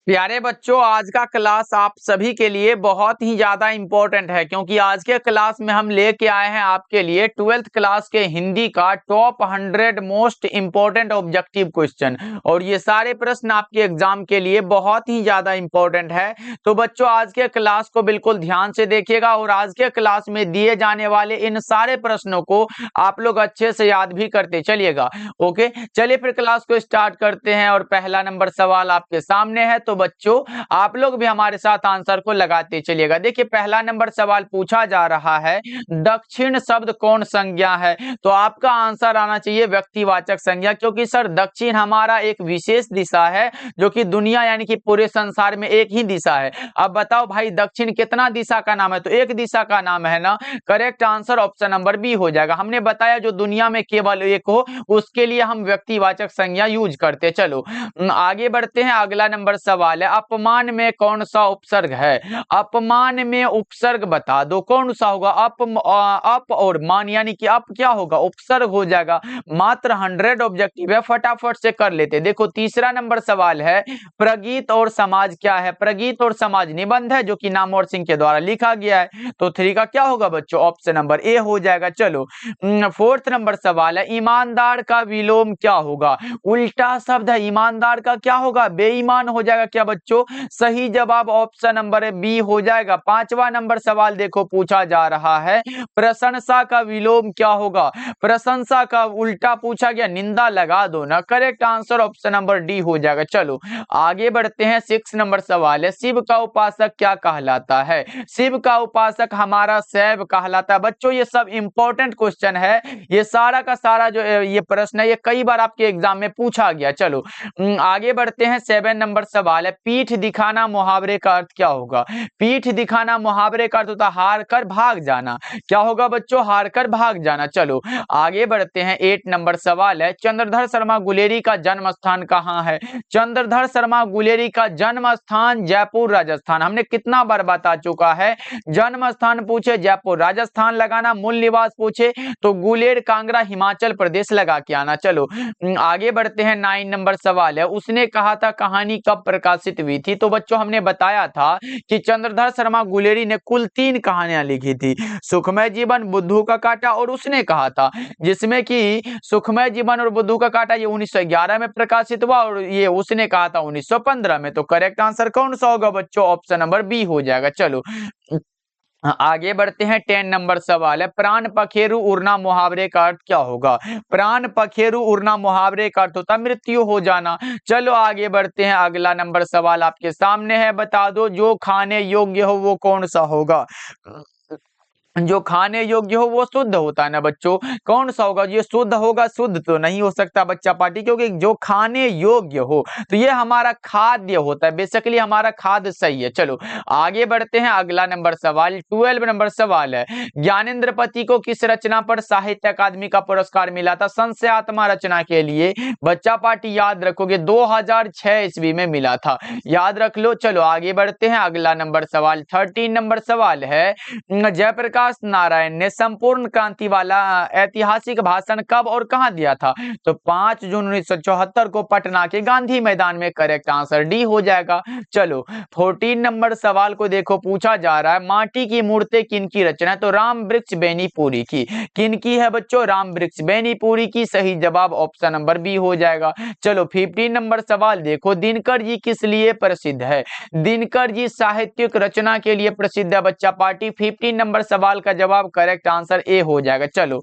प्यारे बच्चों, आज का क्लास आप सभी के लिए बहुत ही ज्यादा इम्पोर्टेंट है क्योंकि आज के क्लास में हम लेके आए हैं आपके लिए 12th क्लास के हिंदी का top 100 most important objective question. और ये सारे प्रश्न आपके एग्जाम के लिए बहुत ही ज्यादा इम्पोर्टेंट है। तो बच्चों, आज के क्लास को बिल्कुल ध्यान से देखिएगा और आज के क्लास में दिए जाने वाले इन सारे प्रश्नों को आप लोग अच्छे से याद भी करते चलिएगा। ओके, चलिए फिर क्लास को स्टार्ट करते हैं। और पहला नंबर सवाल आपके सामने है, तो बच्चों आप लोग भी हमारे साथ आंसर को लगाते चलिएगा। देखिए, पहला नंबर सवाल पूछा जा रहा है, दक्षिण शब्द कौन संज्ञा है? तो आपका आंसर आना चाहिए व्यक्तिवाचक संज्ञा, क्योंकि सर दक्षिण हमारा एक विशेष दिशा है जो कि दुनिया यानी कि पूरे संसार में एक ही दिशा है। अब बताओ भाई, दक्षिण कितना दिशा का नाम है? तो एक दिशा का नाम है ना। Correct answer option number B हो जाएगा। हमने बताया जो दुनिया में केवल एक हो उसके लिए हम व्यक्तिवाचक संज्ञा यूज करते। चलो आगे बढ़ते हैं। अगला नंबर सवाल है, अपमान में कौन सा उपसर्ग है? अपमान में उपसर्ग बता दो, कौन सा होगा? अप और मान यानी कि अप क्या होगा? उपसर्ग हो जाएगा। मात्र 100 ऑब्जेक्टिव है, फटाफट से कर लेते। देखो तीसरा नंबर सवाल है, प्रगीत और समाज क्या है? प्रगीत और समाज निबंध है जो कि नामवर सिंह के द्वारा लिखा गया है। तो 3 का क्या होगा बच्चों? ऑप्शन नंबर ए हो जाएगा। चलो फोर्थ नंबर सवाल है, ईमानदार का विलोम क्या होगा? उल्टा शब्द है, ईमानदार का क्या होगा? बेईमान हो जाएगा क्या बच्चों? सही जवाब ऑप्शन नंबर बी हो जाएगा। पांचवा नंबर सवाल देखो पूछा जा रहा है, प्रशंसा का विलोम क्या होगा? प्रशंसा का उल्टा पूछा गया, निंदा लगा दो ना। Correct answer option number D हो जाएगा। चलो आगे बढ़ते हैं। 6 नंबर सवाल है, शिव का उपासक क्या कहलाता है? शिव का उपासक हमारा शैव कहलाता है। बच्चों ये सब इंपॉर्टेंट क्वेश्चन है, ये सारा का सारा जो ये प्रश्न है ये कई बार आपके एग्जाम में पूछा गया। चलो आगे बढ़ते हैं। 7 नंबर सवाल है, पीठ दिखाना मुहावरे का अर्थ क्या होगा? पीठ दिखाना मुहावरे का अर्थ होता है हार कर भाग जाना। क्या होगा बच्चों? हार कर भाग जाना। चलो आगे बढ़ते हैं। 8 नंबर सवाल है, चंद्रधर शर्मा गुलेरी का जन्म स्थान कहाँ है? चंद्रधर शर्मा गुलेरी का जन्म स्थान जयपुर राजस्थान। हमने कितना बार बता चुका है, जन्म स्थान पूछे जयपुर राजस्थान लगाना, मूल निवास पूछे तो गुलेर कांगड़ा हिमाचल प्रदेश लगा के आना। चलो आगे बढ़ते हैं। 9 नंबर सवाल है, उसने कहा था कहानी कब प्रकाशित हुई थी? तो बच्चों हमने बताया था कि चंद्रधर शर्मा गुलेरी ने कुल 3 कहानियां लिखी थी, सुखमय जीवन, बुद्धू का कांटा और उसने कहा था, जिसमें कि सुखमय जीवन और बुद्धू का कांटा ये 1911 में प्रकाशित हुआ और ये उसने कहा था 1915 में। तो करेक्ट आंसर कौन सा होगा बच्चों? ऑप्शन नंबर बी हो जाएगा। चलो आगे बढ़ते हैं। 10 नंबर सवाल है, प्राण पखेरु उड़ना मुहावरे का अर्थ क्या होगा? प्राण पखेरु उड़ना मुहावरे का अर्थ होता है मृत्यु हो जाना। चलो आगे बढ़ते हैं। अगला नंबर सवाल आपके सामने है, बता दो जो खाने योग्य हो वो कौन सा होगा? जो खाने योग्य हो वो शुद्ध होता है ना बच्चों, कौन सा होगा? ये शुद्ध होगा? शुद्ध तो नहीं हो सकता बच्चा पार्टी, क्योंकि जो खाने योग्य हो तो ये हमारा खाद्य होता है। बेसिकली हमारा खाद्य सही है। चलो आगे बढ़ते हैं। अगला नंबर सवाल 12 नंबर सवाल है, ज्ञानेंद्र पति को किस रचना पर साहित्य अकादमी का पुरस्कार मिला था? संशयात्मा रचना के लिए बच्चा पार्टी याद रखोगे 2006 ईस्वी में मिला था, याद रख लो। चलो आगे बढ़ते हैं। अगला नंबर सवाल 13 नंबर सवाल है, जयप्रकाश नारायण ने संपूर्ण क्रांति वाला ऐतिहासिक भाषण कब और कहां दिया था? तो 5 जून 1974 को पटना के गांधी मैदान में। करेक्ट आंसर डी हो जाएगा। चलो 14 नंबर सवाल को देखो पूछा जा रहा है, माटी की मूर्ति किनकी रचना है? तो राम वृक्ष बेनीपुरी की। किनकी है बच्चों? राम वृक्ष बेनीपुरी की। सही जवाब ऑप्शन नंबर बी हो जाएगा। चलो 15 नंबर सवाल देखो, दिनकर जी किस लिए प्रसिद्ध है? दिनकर जी साहित्यिक रचना के लिए प्रसिद्ध है बच्चा पार्टी। 15 नंबर सवाल का जवाब करेक्ट आंसर ए हो जाएगा। चलो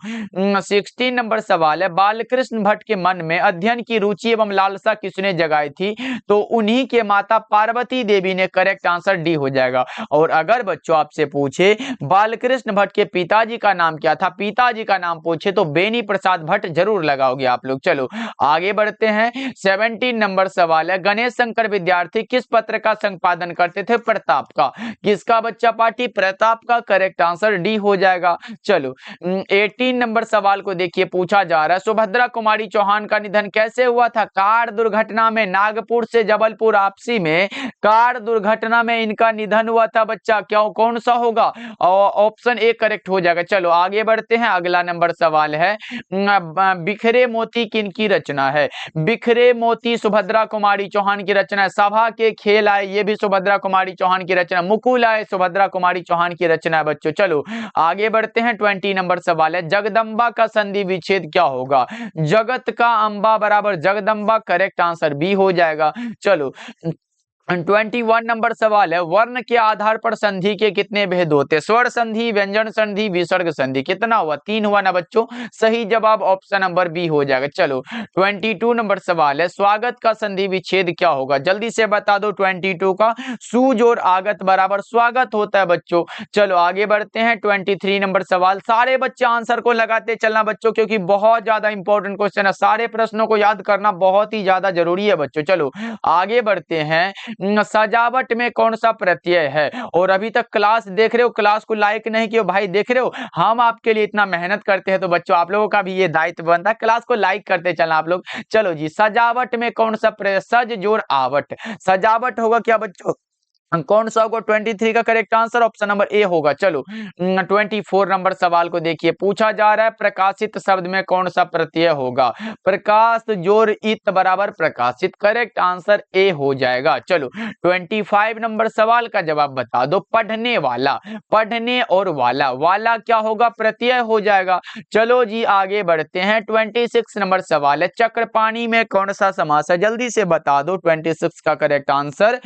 16 नंबर सवाल है, बालकृष्ण भट्ट के मन में अध्ययन की रुचि एवं लालसा किसने जगाई थी? तो उन्हीं के माता पार्वती देवी ने। करेक्ट आंसर डी हो जाएगा। और अगर बच्चों आपसे पूछे बालकृष्ण भट्ट के पिताजी का नाम क्या था, पिताजी का नाम पूछे तो बेनी प्रसाद भट्ट जरूर लगाओगे आप लोग। चलो आगे बढ़ते हैं। 17 नंबर सवाल है, गणेश शंकर विद्यार्थी किस पत्र का संपादन करते थे? प्रताप का। किसका बच्चा पार्टी? प्रताप का। करेक्ट आंसर डी हो जाएगा। चलो 18 नंबर सवाल को देखिए, पूछा जा रहा है सुभद्रा कुमारी चौहान का निधन कैसे हुआ था? कार दुर्घटना में। नागपुर से जबलपुर आपसी में कार दुर्घटना में इनका निधन हुआ था बच्चा। क्यों, कौन सा होगा? ऑप्शन ए करेक्ट हो जाएगा। चलो आगे बढ़ते हैं, अगला नंबर सवाल है बिखरे मोती किनकी रचना है? बिखरे मोती सुभद्रा कुमारी चौहान की रचना है। सभा के खेल आए, ये भी सुभद्रा कुमारी चौहान की रचना। मुकुल आए, सुभद्रा कुमारी चौहान की रचना है बच्चों। चलो आगे बढ़ते हैं, 20 नंबर सवाल है जगदम्बा का संधि विच्छेद क्या होगा? जगत का अंबा बराबर जगदम्बा, करेक्ट आंसर बी हो जाएगा। चलो 21 नंबर सवाल है वर्ण के आधार पर संधि के कितने भेद होते हैं? स्वर संधि, व्यंजन संधि, विसर्ग संधि। कितना हुआ? 3 हुआ ना बच्चों। सही जवाब ऑप्शन नंबर बी हो जाएगा। चलो 22 नंबर सवाल है स्वागत का संधि विच्छेद क्या होगा? जल्दी से बता दो 22 का। सूज और आगत बराबर स्वागत होता है बच्चों। चलो आगे बढ़ते हैं, 23 नंबर सवाल। सारे बच्चे आंसर को लगाते चलना बच्चों, क्योंकि बहुत ज्यादा इंपॉर्टेंट क्वेश्चन है। सारे प्रश्नों को याद करना बहुत ही ज्यादा जरूरी है बच्चों। चलो आगे बढ़ते हैं, सजावट में कौन सा प्रत्यय है? और अभी तक क्लास देख रहे हो, क्लास को लाइक नहीं किया भाई, देख रहे हो हम आपके लिए इतना मेहनत करते हैं, तो बच्चों आप लोगों का भी ये दायित्व बनता है, क्लास को लाइक करते चलना आप लोग। चलो जी, सजावट में कौन सा सज जोड़ आवट, सजावट होगा क्या बच्चों? कौन सा होगा? 23 का correct answer option number A होगा। चलो 24 नंबर सवाल को देखिए, पूछा जा रहा है प्रकाशित शब्द में कौन सा प्रत्यय होगा? प्रकाश जोर इत बराबर प्रकाशित, करेक्ट आंसर ए हो जाएगा। चलो 25 नंबर सवाल का जवाब बता दो। पढ़ने वाला, पढ़ने और वाला, वाला क्या होगा? प्रत्यय हो जाएगा। चलो जी आगे बढ़ते हैं, 26 नंबर सवाल है चक्रपाणी में कौन सा समास है? जल्दी से बता दो 26 का करेक्ट आंसर।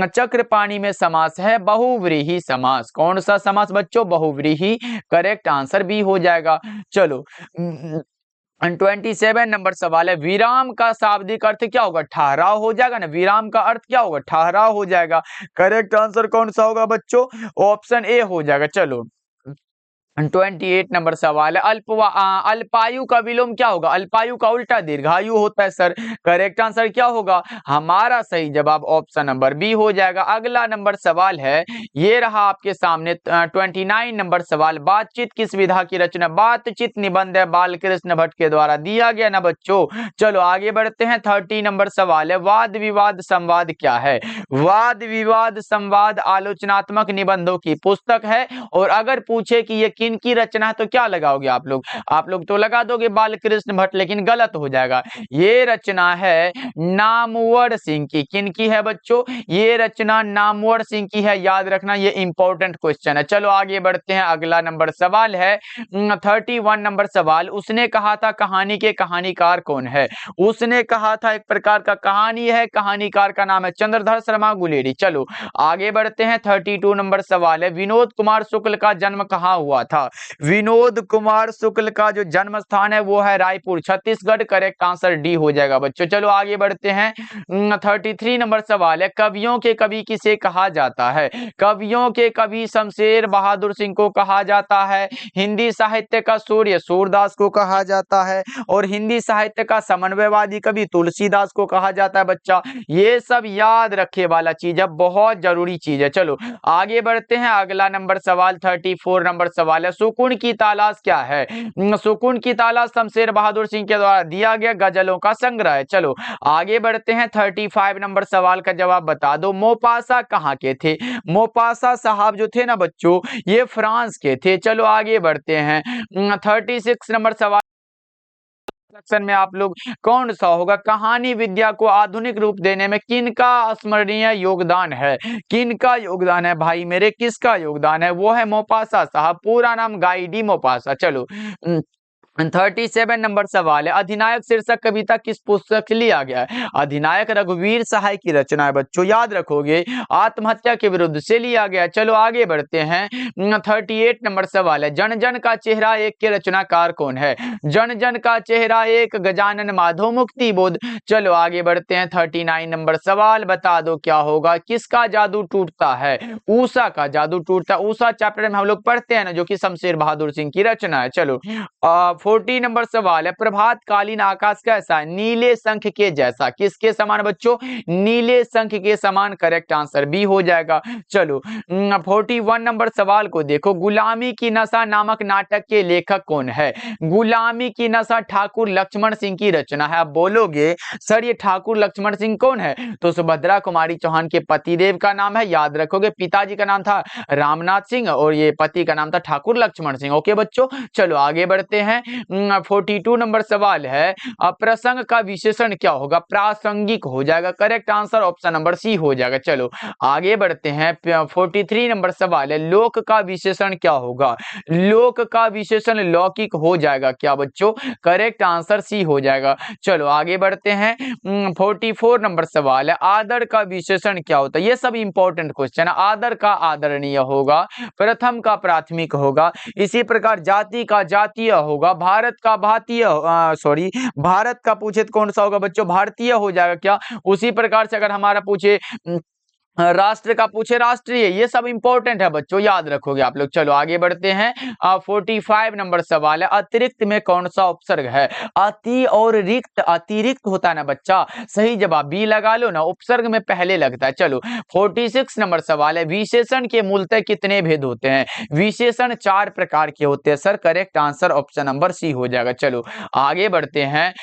चक्रपाणी में समास है बहुव्रीहि समास। कौन सा समास बच्चों? बहुव्रीहि, करेक्ट आंसर बी हो जाएगा। चलो 27 नंबर सवाल है विराम का शाब्दिक अर्थ क्या होगा? ठहराव हो जाएगा ना, विराम का अर्थ क्या होगा? ठहराव हो जाएगा। करेक्ट आंसर कौन सा होगा बच्चों? ऑप्शन ए हो जाएगा। चलो 28 नंबर सवाल है अल्पायु का विलोम क्या होगा? अल्पायु का उल्टा दीर्घायु होता है सर। करेक्ट आंसर क्या होगा? हमारा सही जवाब ऑप्शन नंबर बी हो जाएगा। अगला नंबर सवाल है, ये रहा आपके सामने 29 नंबर सवाल। बातचीत किस विधा की रचना? बातचीत निबंध है, बालकृष्ण भट्ट के द्वारा दिया गया ना बच्चों। चलो आगे बढ़ते हैं, 30 नंबर सवाल है वाद विवाद संवाद क्या है? वाद विवाद संवाद आलोचनात्मक निबंधों की पुस्तक है। और अगर पूछे कि ये किन की रचना है तो क्या लगाओगे आप लोग? आप लोग तो लगा दोगे बालकृष्ण भट्ट, लेकिन गलत हो जाएगा। ये रचना है नामवर सिंह की। किन की है बच्चों? ये रचना नामवर सिंह की है, याद रखना, ये इंपॉर्टेंट क्वेश्चन है। चलो आगे बढ़ते हैं, अगला नंबर सवाल है 31 नंबर सवाल। उसने कहा था कहानी के कहानीकार कौन है? उसने कहा था एक प्रकार का कहानी है, कहानीकार का नाम है चंद्रधर शर्मा गुलेरी। चलो आगे बढ़ते हैं, 32 नंबर सवाल है विनोद कुमार शुक्ल का जन्म कहाँ हुआ था? विनोद कुमार शुक्ल का जो जन्म स्थान है वो है Raipur, Chhattisgarh. Correct answer D हो जाएगा बच्चों। चलो आगे बढ़ते हैं, 33 नंबर सवाल है कवियों के कवि किसे कहा जाता है? कवियों के कवि शमशेर बहादुर सिंह को कहा जाता है। हिंदी साहित्य का सूर्य सूरदास को कहा जाता है। और हिंदी साहित्य का समन्वयवादी कवि तुलसीदास को कहा जाता है बच्चा। ये सब याद रखे वाला चीज है, बहुत जरूरी चीज है। चलो आगे बढ़ते हैं, अगला नंबर सवाल 34 नंबर सवाल है सुकून की तलाश क्या है? सुकून की तलाश शमशेर बहादुर सिंह के द्वारा दिया गया गजलों का संग्रह है। चलो आगे बढ़ते हैं, 35 नंबर सवाल का जवाब बता दो। मोपासा कहाँ के थे? मोपासा साहब जो थे ना बच्चों, ये फ्रांस के थे। चलो आगे बढ़ते हैं, 36 नंबर सवाल सेक्शन में आप लोग कौन सा होगा? कहानी विद्या को आधुनिक रूप देने में किनका स्मरणीय योगदान है? किनका योगदान है भाई मेरे, किसका योगदान है? वो है मोपासा साहब, पूरा नाम गाई डी मोपासा। चलो 37 नंबर सवाल है अधिनायक शीर्षक कविता किस पुस्तक से लिया गया है? अधिनायक रघुवीर सहाय की रचना है बच्चों, याद रखोगे, आत्महत्या के विरुद्ध से लिया गया। चलो आगे बढ़ते हैं, 38 नंबर सवाल है जन जन का चेहरा एक के रचनाकार कौन है? जन जन का चेहरा एक गजानन माधव मुक्ति बोध। चलो आगे बढ़ते हैं, 39 नंबर सवाल बता दो क्या होगा? किसका जादू टूटता है? ऊषा का जादू टूटता है। ऊषा चैप्टर में हम लोग पढ़ते हैं ना, जो कि शमशेर बहादुर सिंह की रचना है। चलो 40 नंबर सवाल है, प्रभातकालीन आकाश कैसा है? नीले शंख के जैसा। किसके समान बच्चों? नीले शंख के समान। करेक्ट आंसर बी हो जाएगा। चलो 41 नंबर सवाल को देखो, गुलामी की नशा नामक नाटक के लेखक कौन है? गुलामी की नशा ठाकुर लक्ष्मण सिंह की रचना है। आप बोलोगे सर ये ठाकुर लक्ष्मण सिंह कौन है? तो सुभद्रा कुमारी चौहान के पतिदेव का नाम है, याद रखोगे। पिताजी का नाम था रामनाथ सिंह और ये पति का नाम था ठाकुर लक्ष्मण सिंह। ओके बच्चों, चलो आगे बढ़ते हैं। 42 नंबर सवाल है, प्रसंग का विशेषण क्या होगा? प्रासंगिक हो जाएगा। Correct answer option number C हो जाएगा। चलो आगे बढ़ते हैं। 43 नंबर सवाल है, लोक का विशेषण क्या होगा? लोक का विशेषण लौकिक हो जाएगा क्या बच्चों? करेक्ट आंसर सी हो जाएगा। चलो आगे बढ़ते हैं। 44 नंबर सवाल है, आदर का विशेषण क्या होता है? ये सब इंपॉर्टेंट क्वेश्चन है। आदर का आदरणीय होगा, प्रथम का प्राथमिक होगा, इसी प्रकार जाति का जातीय होगा, भारत का भारतीय भारत का पूछे तो कौन सा होगा बच्चों? भारतीय हो जाएगा क्या? उसी प्रकार से अगर हमारा पूछे राष्ट्र का पूछे राष्ट्रीय। ये सब इंपॉर्टेंट है बच्चों, याद रखोगे आप लोग। चलो आगे बढ़ते हैं। 45 नंबर सवाल है, अतिरिक्त में कौन सा उपसर्ग है? अति और रिक्त, अतिरिक्त होता है ना बच्चा। सही जवाब बी लगा लो ना, उपसर्ग में पहले लगता है। चलो 46 नंबर सवाल है, विशेषण के मूलतः कितने भेद होते हैं? विशेषण 4 प्रकार के होते हैं sir. Correct answer option number C हो जाएगा। चलो आगे बढ़ते हैं।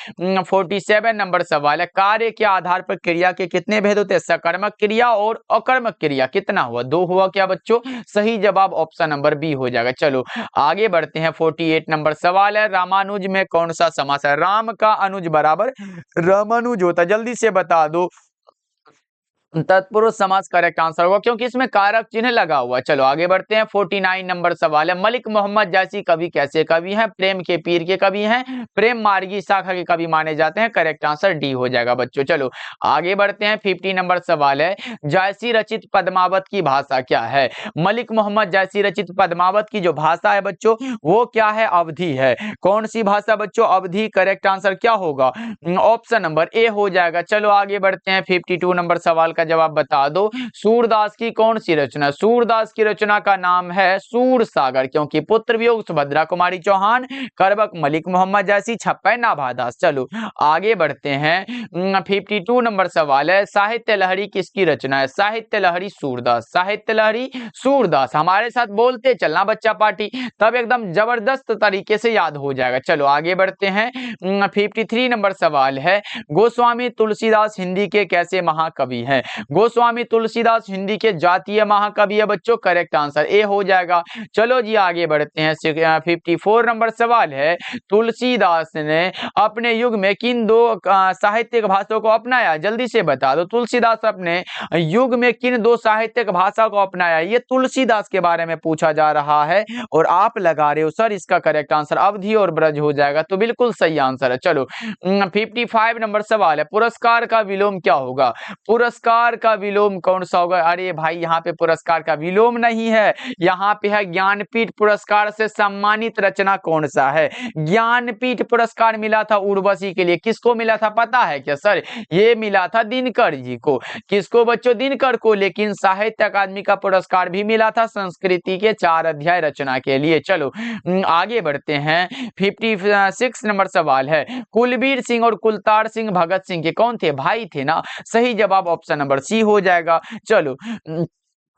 47 नंबर सवाल है, कार्य के आधार पर क्रिया के कितने भेद होते हैं? सकर्मक क्रिया और अकर्मक क्रिया। कितना हुआ? 2 हुआ क्या बच्चों? सही जवाब ऑप्शन नंबर बी हो जाएगा। चलो आगे बढ़ते हैं। 48 नंबर सवाल है, रामानुज में कौन सा समास है? राम का अनुज बराबर रामानुज होता है। जल्दी से बता दो। तत्पुरुष समास करेक्ट आंसर होगा क्योंकि इसमें कारक चिन्ह लगा हुआ है। चलो आगे बढ़ते हैं। 49 नंबर सवाल है, मलिक मोहम्मद जैसी कवि कैसे कवि हैं? प्रेम के पीर के कवि हैं, प्रेम मार्गी शाखा के कवि माने जाते हैं। करेक्ट आंसर डी हो जाएगा बच्चों। चलो आगे बढ़ते हैं। 50 नंबर सवाल है, जैसी रचित पद्मावत की भाषा क्या है? मलिक मोहम्मद जैसी रचित पद्मावत की जो भाषा है बच्चों वो क्या है? अवधी है। कौन सी भाषा बच्चों? अवधी। करेक्ट आंसर क्या होगा? ऑप्शन नंबर ए हो जाएगा। चलो आगे बढ़ते हैं। 52 नंबर सवाल जवाब बता दो, सूरदास की कौन सी रचना? सूरदास की रचना का नाम है सूर सागर, क्योंकि पुत्र वियोग सुभद्रा कुमारी चौहान, करबक मलिक मोहम्मद जैसी, छप्पै नाभादास। चलो आगे बढ़ते हैं। 52 नंबर सवाल है, साहित्य लहरी किसकी रचना है? साहित्य लहरी सूरदास। साहित्य लहरी सूरदास। हमारे साथ बोलते चलना बच्चा पार्टी, तब एकदम जबरदस्त तरीके से याद हो जाएगा। चलो आगे बढ़ते हैं। 53 नंबर सवाल है, गोस्वामी तुलसीदास हिंदी के कैसे महाकवि हैं? गोस्वामी तुलसीदास हिंदी के जातीय महाकवि है बच्चों। करेक्ट आंसर ए हो जाएगा। चलो जी आगे बढ़ते हैं। 54 नंबर सवाल है, तुलसीदास ने अपने युग में किन 2 साहित्यिक भाषाओं को अपनाया? जल्दी से बता दो, तुलसीदास अपने युग में किन 2 साहित्यिक भाषा को अपनाया? ये तुलसीदास के बारे में पूछा जा रहा है और आप लगा रहे हो सर इसका करेक्ट आंसर अवधी और ब्रज हो जाएगा, तो बिल्कुल सही आंसर है। चलो 55 नंबर सवाल है, पुरस्कार का विलोम क्या होगा? पुरस्कार का विलोम कौन सा होगा? अरे भाई यहाँ पे पुरस्कार का विलोम नहीं है, यहाँ पे है ज्ञानपीठ पुरस्कार से सम्मानित रचना कौन सा है? ज्ञानपीठ पुरस्कार मिला था उर्वशी के लिए। किसको मिला था पता है क्या सर? ये मिला था दिनकर जी को। किसको बच्चों? दिनकर को। लेकिन साहित्य अकादमी का पुरस्कार भी मिला था संस्कृति के 4 अध्याय रचना के लिए। चलो आगे बढ़ते हैं। 56 नंबर सवाल है, कुलबीर सिंह और कुलतार सिंह भगत सिंह के कौन थे? भाई थे ना। सही जवाब ऑप्शन नंबर सी हो जाएगा। चलो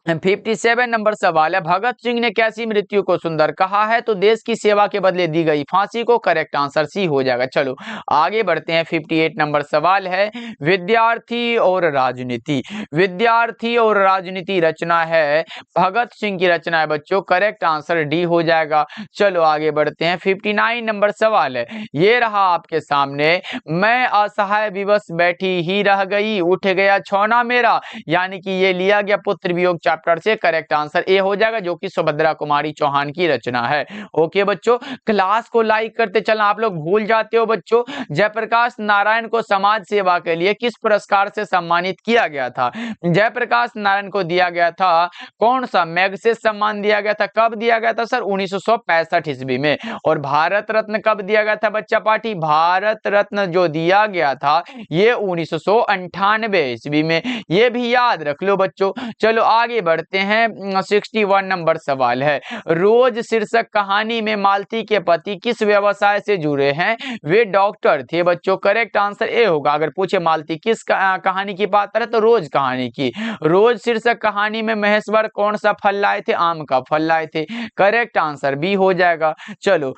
57 नंबर सवाल है, भगत सिंह ने कैसी मृत्यु को सुंदर कहा है? तो देश की सेवा के बदले दी गई फांसी को। करेक्ट आंसर सी हो जाएगा। चलो आगे बढ़ते हैं। 58 नंबर सवाल है, विद्यार्थी और राजनीति। विद्यार्थी और राजनीति रचना है भगत सिंह की रचना है बच्चों। करेक्ट आंसर डी हो जाएगा। चलो आगे बढ़ते हैं। 59 नंबर सवाल है, ये रहा आपके सामने, मैं असहाय विवश बैठी ही रह गई, उठ गया छौना मेरा, यानी कि ये लिया गया पुत्र वियोग चैप्टर से। करेक्ट आंसर ए हो जाएगा, जो कि सुभद्रा कुमारी चौहान की रचना है। ओके बच्चों, क्लास को लाइक करते चलना। आप लोग भूल जाते हो बच्चों, जयप्रकाश नारायण को समाज सेवा के लिए किस पुरस्कार से सम्मानित किया गया था? जयप्रकाश नारायण को दिया गया था कौन सा? मैग्सेसे सम्मान दिया गया था। कब दिया गया था सर? 1965 ईस्वी में। और भारत रत्न कब दिया गया था बच्चा पार्टी? भारत रत्न जो दिया गया था ये 1998 ईस्वी में। ये भी याद रख लो बच्चों। चलो आगे बढ़ते हैं 61 नंबर सवाल है, रोज शीर्षक कहानी में मालती के पति किस व्यवसाय से जुड़े हैं? वे डॉक्टर थे बच्चों। करेक्ट आंसर ए होगा। अगर पूछे मालती किस कहानी की बात करें तो रोज कहानी की। रोज शीर्षक कहानी में महेश्वर कौन सा फल लाए थे? आम का फल लाए थे। करेक्ट आंसर बी हो जाएगा। चलो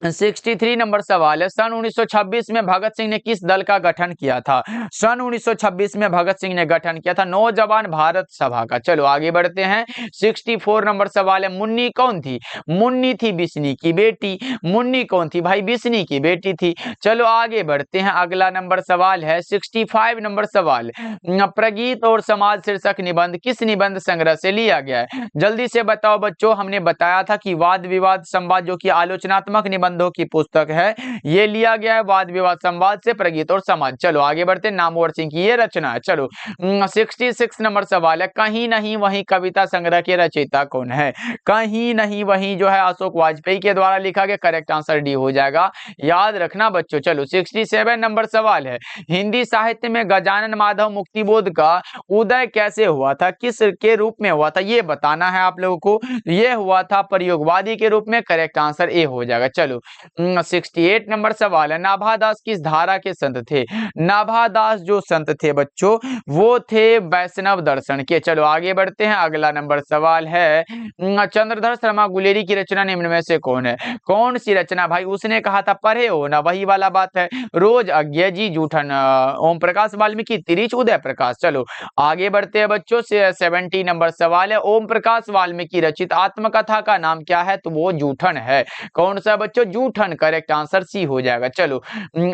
63 नंबर सवाल है, सन 1926 में भगत सिंह ने किस दल का गठन किया था? सन 1926 में भगत सिंह ने गठन किया था नौजवान भारत सभा का। चलो आगे बढ़ते हैं। 64 नंबर सवाल है, मुन्नी कौन थी? मुन्नी थी बिस्नी की बेटी। मुन्नी कौन थी भाई? बिस्नी की बेटी थी। चलो आगे बढ़ते हैं। अगला नंबर सवाल है 65 नंबर सवाल, प्रगीत और समाज शीर्षक निबंध किस निबंध संग्रह से लिया गया है? जल्दी से बताओ बच्चों। हमने बताया था कि वाद विवाद संवाद जो कि आलोचनात्मक निबंधों की पुस्तक है, ये लिया गया है वाद विवाद संवाद से, प्रगीत और समाज। चलो आगे बढ़ते। नामवर सिंह की ये रचना है। चलो 66 नंबर सवाल है, कहीं नहीं वहीं कविता संग्रह के रचयिता कौन है? कहीं नहीं वहीं जो है अशोक वाजपेयी के द्वारा लिखा गया। करेक्ट आंसर डी हो जाएगा, याद रखना बच्चों। चलो 67 नंबर सवाल है, हिंदी साहित्य में गजानन माधव मुक्तिबोध का उदय कैसे हुआ था? किस के रूप में हुआ था? ये बताना है आप लोगों को। ये हुआ था प्रयोगवादी के रूप में। करेक्ट आंसर ए हो जाएगा। चलो 68 नंबर सवाल है, नाभादास किस धारा के संत थे? नाभादास जो संत थे बच्चों वो थे वैष्णव दर्शन के। चलो आगे बढ़ते हैं। अगला नंबर सवाल है, चंद्रधर शर्मा गुलेरी की रचना निम्न में से कौन है? कौन सी रचना भाई? उसने कहा था पढ़े हो ना, वही वाला बात है। रोज अज्ञे जी जूठन, ओम प्रकाश वाल्मीकि, तिरिच उदय प्रकाश। चलो आगे बढ़ते हैं बच्चों। 70 नंबर सवाल है, ओम प्रकाश वाल्मीकि रचित आत्मकथा का नाम क्या है? तो वो जूठन है। कौन सा बच्चों? जूठन। करेक्ट आंसर सी हो जाएगा। चलो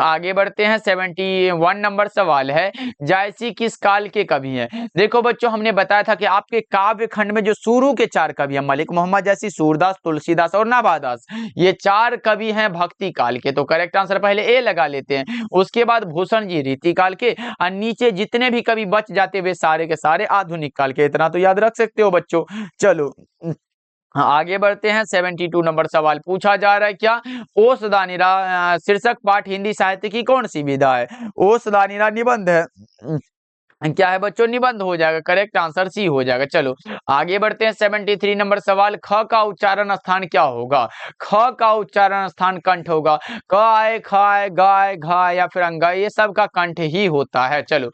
आगे बढ़ते हैं। 71 नंबर सवाल है, जायसी किस काल के कवि हैं? देखो बच्चों हमने बताया था कि आपके काव्य खंड में जो शुरू के 4 कवि हैं, मलिक मोहम्मद जैसी, सूरदास, तुलसीदास और नाभादास, ये 4 कवि हैं भक्ति काल के। तो करेक्ट आंसर पहले ए लगा लेते हैं, उसके बाद भूषण जी रीति काल के, और नीचे जितने भी कवि बच जाते वे सारे के सारे आधुनिक काल के। इतना तो याद रख सकते हो बच्चों। चलो आगे बढ़ते हैं। 72 नंबर सवाल पूछा जा रहा है, क्या ओसदानिरा शीर्षक पाठ हिंदी साहित्य की कौन सी विधा है? ओसदानिरा निबंध है। क्या है बच्चों? निबंध हो जाएगा। करेक्ट आंसर सी हो जाएगा। चलो आगे बढ़ते हैं। 73 नंबर सवाल, ख का उच्चारण स्थान क्या होगा? ख का उच्चारण स्थान कंठ होगा। क आए, ख आए, ग आए, घ आए या फिर अंग आए, ये सब का कंठ ही होता है। चलो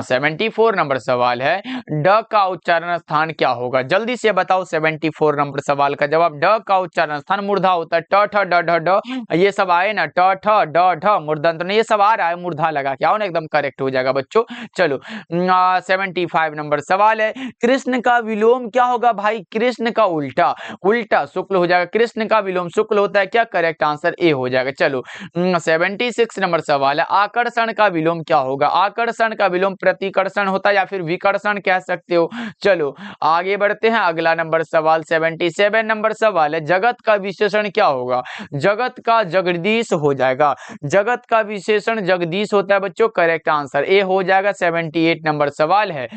74 नंबर सवाल है, ड का उच्चारण स्थान क्या होगा? जल्दी से बताओ। 74 नंबर सवाल का जवाब, ड का उच्चारण स्थान मूर्धा होता है। ट ठ ड ढ ड ये सब आए ना, ट ठ ड ढ मूर्धन्त ये सब आ रहा है, मूर्धा लगा के आओ ना, एकदम करेक्ट हो जाएगा बच्चों। चलो 75 नंबर सवाल है, कृष्ण का विलोम क्या होगा भाई? कृष्ण का उल्टा, उल्टा शुक्ल हो जाएगा। कृष्ण का विलोम शुक्ल होता है क्या? करेक्ट आंसर ए हो जाएगा। चलो 76 नंबर सवाल है, आकर्षण का विलोम क्या होगा? आकर्षण का विलोम प्रतिकर्षण होता है या फिर विकर्षण कह सकते हो। चलो आगे बढ़ते हैं। अगला नंबर सवाल 77 नंबर सवाल है, जगत का विशेषण क्या होगा? जगत का जगदीश हो जाएगा। जगत का विशेषण जगदीश होता है बच्चों। करेक्ट आंसर ए हो जाएगा। 78 नंबर सवाल है,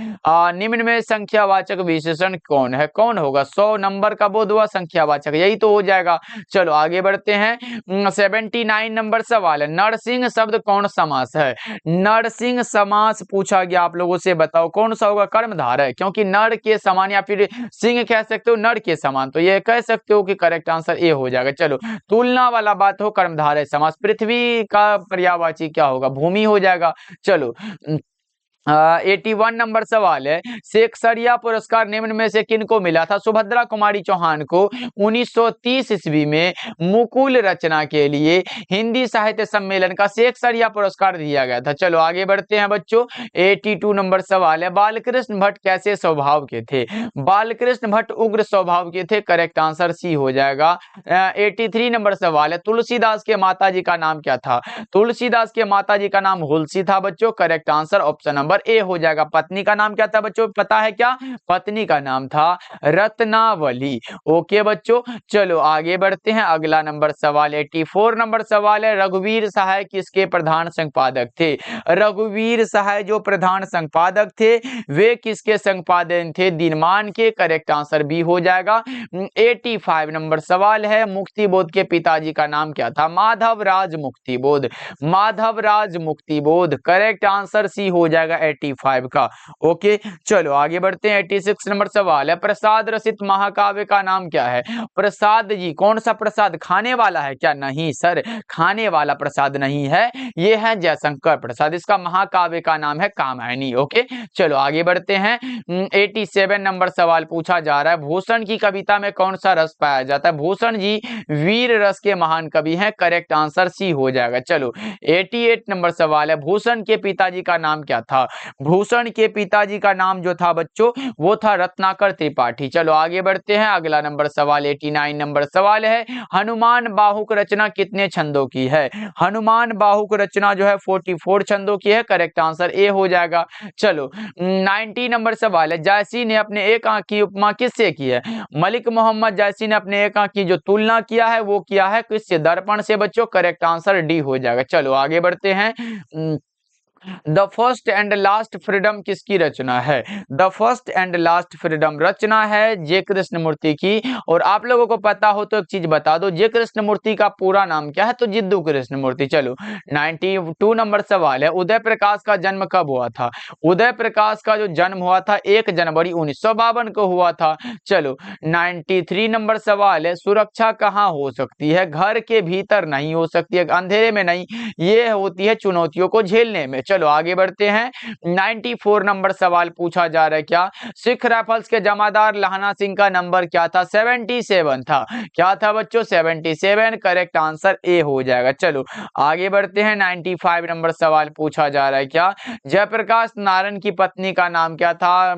निम्न में संख्यावाचक विशेषण कौन है? कौन होगा? 100 नंबर का बोध हुआ संख्यावाचक, यही तो हो जाएगा। चलो आगे बढ़ते हैं। 79 नंबर सवाल है, नरसिंह शब्द कौन समास है? नरसिंह समास पूछा गया आप लोगों से, बताओ कौन सा होगा? कर्मधारय है, क्योंकि नर के समान या फिर सिंह कह सकते हो नर के समान, तो ये कह सकते हो कि करेक्ट आंसर ए हो जाएगा। चलो तुलना वाला बात हो, कर्मधारय समास। पृथ्वी का पर्यायवाची क्या होगा? भूमि हो जाएगा। चलो 81 नंबर सवाल है, शेक्सपियर पुरस्कार निम्न में से किनको मिला था? सुभद्रा कुमारी चौहान को 1930 ईस्वी में मुकुल रचना के लिए हिंदी साहित्य सम्मेलन का शेक्सपियर पुरस्कार दिया गया था। चलो आगे बढ़ते हैं बच्चों। 82 नंबर सवाल है, बालकृष्ण भट्ट कैसे स्वभाव के थे? बालकृष्ण भट्ट उग्र स्वभाव के थे। करेक्ट आंसर सी हो जाएगा। 83 नंबर सवाल है, तुलसीदास के माता जी का नाम क्या था? तुलसीदास के माता जी का नाम हुलसी था बच्चों। Correct answer option number A हो जाएगा। पत्नी का नाम क्या था बच्चों? पता है क्या? पत्नी का नाम था रत्नावली। ओके बच्चों, चलो आगे बढ़ते हैं। अगला नंबर सवाल 84 नंबर सवाल है, रघुवीर सहाय किसके प्रधान संपादक थे? रघुवीर सहाय जो प्रधान संपादक थे वे किसके संपादन थे? दिनमान के। करेक्ट आंसर बी हो जाएगा। 85 नंबर सवाल है, मुक्तिबोध के पिताजी का नाम क्या था? माधव राज मुक्तिबोध। माधव राज मुक्तिबोध। करेक्ट आंसर सी हो जाएगा। 85 का। ओके, चलो आगे बढ़ते हैं। 86 नंबर सवाल है, प्रसाद रचित महाकाव्य का नाम क्या है? प्रसाद जी, कौन सा प्रसाद? खाने वाला है क्या? नहीं सर, खाने वाला प्रसाद नहीं है, ये है जयशंकर प्रसाद। इसका महाकाव्य का नाम है कामायनी। ओके, चलो आगे बढ़ते हैं। 87 नंबर सवाल पूछा जा रहा है, भूषण की कविता में कौन सा रस पाया जाता है? भूषण जी वीर रस के महान कवि हैं। करेक्ट आंसर सी हो जाएगा। चलो 88 नंबर सवाल है, भूषण के पिताजी का नाम क्या था? भूषण के पिताजी का नाम जो था बच्चों, वो था रत्नाकर त्रिपाठी। चलो आगे बढ़ते हैं। अगला नंबर सवाल 89 नंबर सवाल है, हनुमान बाहुक रचना कितने छंदों की है? हनुमान बाहुक रचना जो है 44 छंदों की है। करेक्ट आंसर ए हो जाएगा। चलो 90 नंबर सवाल है, जायसी ने अपने एक आंख की उपमा किससे की है? मलिक मोहम्मद जायसी ने अपने एक आंख की जो तुलना किया है वो किया है किससे? दर्पण से बच्चों। करेक्ट आंसर डी हो जाएगा। चलो आगे बढ़ते हैं। The first and last freedom किसकी रचना है? The first and last freedom रचना है जे कृष्णमूर्ति की। और आप लोगों को पता हो तो एक चीज बता दो, जे कृष्णमूर्ति का पूरा नाम क्या है? तो जिद्दू कृष्णमूर्ति। चलो 92 नंबर सवाल है, उदय प्रकाश का जन्म कब हुआ था? उदय प्रकाश का जो जन्म हुआ था 1 जनवरी 1952 को हुआ था। चलो 93 नंबर सवाल है, सुरक्षा कहाँ हो सकती है? घर के भीतर नहीं हो सकती है, अंधेरे में नहीं, ये होती है चुनौतियों को झेलने में। चलो आगे बढ़ते हैं। 94 नंबर सवाल पूछा जा रहा है, क्या सिख राइफल्स के जमादार लहना सिंह का नंबर क्या था? 77 था। क्या था बच्चों? 77। करेक्ट आंसर ए हो जाएगा। चलो आगे बढ़ते हैं। 95 नंबर सवाल पूछा जा रहा है, क्या जयप्रकाश नारायण की पत्नी का नाम क्या था?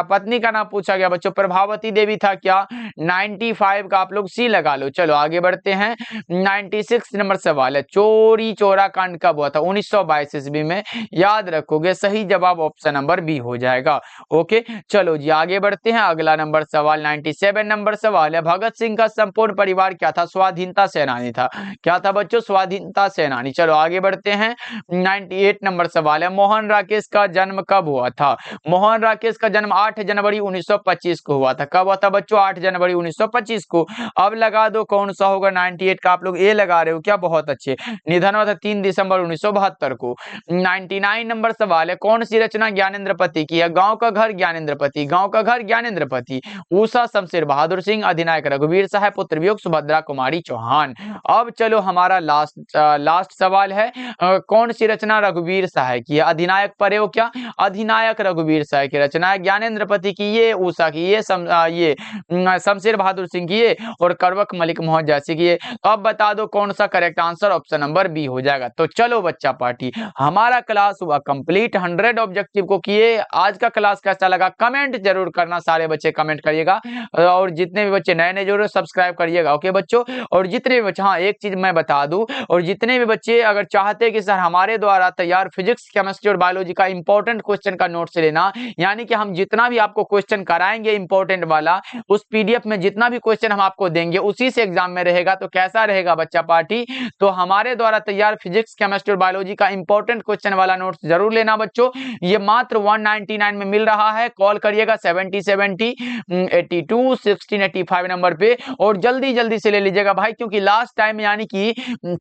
पत्नी का नाम पूछा गया बच्चों, प्रभावती देवी था क्या? 95 का आप लोग सी लगा लो। चलो आगे बढ़ते हैं। 96 नंबर सवाल है, चोरी चोरा कांड कब हुआ था? 1922 ईस्वी में। याद रखोगे, सही जवाब ऑप्शन नंबर बी हो जाएगा। ओके, चलो जी आगे बढ़ते हैं। अगला नंबर सवाल 97 नंबर सवाल है, भगत सिंह का संपूर्ण परिवार क्या था? स्वाधीनता सेनानी था। क्या था बच्चों? स्वाधीनता सेनानी। चलो आगे बढ़ते हैं। 98 नंबर सवाल है, मोहन राकेश का जन्म कब हुआ था? मोहन राकेश का जन्म 8 जनवरी 1925 को हुआ था। कब हुआ था बच्चों? 8 जनवरी 1925 को। अब लगा दो कौन सा होगा। 98 का आप लोग ए लगा रहे हो क्या? बहुत अच्छे। निधन हुआ था 3 दिसंबर 1972 को। 99 नंबर सवाल है, कौन सी रचना ज्ञानेंद्रपति की है? गांव का घर ज्ञानेंद्रपति, गांव का घर ज्ञानेंद्रपति। ऊषा शमशेर बहादुर सिंह, अधिनायक रघुवीर साहब, पुत्र वियोग सुभद्रा कुमारी चौहान। अब चलो हमारा लास्ट सवाल है, कौन सी रचना रघुवीर साहब की है? अधिनायक पढ़े हो क्या? अधिनायक रघुवीर साहब की रचना है। ज्ञानेंद्रपति की ये, ऊषा की ये, शमशेर बहादुर सिंह की ये, और करवक मलिक मोहम्मद जायसी की ये। तो अब बता दो कौन सा correct answer? Option number B हो जाएगा। तो चलो बच्चा पार्टी, हमारा क्लास हुआ कंप्लीट। 100 ऑब्जेक्टिव को किए। आज का क्लास कैसा लगा कमेंट जरूर करना, सारे बच्चे कमेंट करिएगा। और जितने भी बच्चे नए नए जरूर सब्सक्राइब करिएगा। ओके बच्चों, और जितने भी बच्चे, हाँ एक चीज मैं बता दूं, और जितने भी बच्चे अगर चाहते हैं कि सर हमारे द्वारा तैयार फिजिक्स केमिस्ट्री और बायोलॉजी का इंपॉर्टेंट क्वेश्चन का नोट्स लेना, यानी कि हम जितना भी आपको क्वेश्चन कराएंगे इंपॉर्टेंट वाला, उस पीडीएफ में जितना भी क्वेश्चन हम आपको देंगे उसी से एग्जाम में रहेगा। तो कैसा रहेगा बच्चा पार्टी? तो हमारे द्वारा तैयार फिजिक्स केमिस्ट्री और बायोलॉजी का इंपॉर्टेंट क्वेश्चन वाला नोट्स जरूर लेना बच्चों। ये मात्र 199 में मिल रहा है। कॉल करिएगा 7070 82 1685 नंबर पे, और जल्दी जल्दी से ले लीजिएगा भाई, क्योंकि लास्ट टाइम यानी कि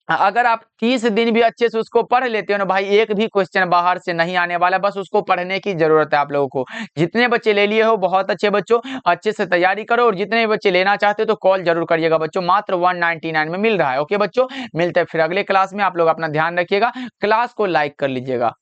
अगर आप 30 दिन भी अच्छे से उसको पढ़ लेते हो ना भाई, एक भी क्वेश्चन बाहर से नहीं आने वाला। बस उसको पढ़ने की जरूरत है आप लोगों को। जितने बच्चे ले लिए हो बहुत अच्छे बच्चों, अच्छे से तैयारी करो, और जितने बच्चे लेना चाहते हो तो कॉल जरूर करिएगा बच्चों। मात्र 199 में मिल रहा है। ओके बच्चों, मिलते हैं फिर अगले क्लास में। आप लोग अपना ध्यान रखिएगा, क्लास को लाइक कर लीजिएगा।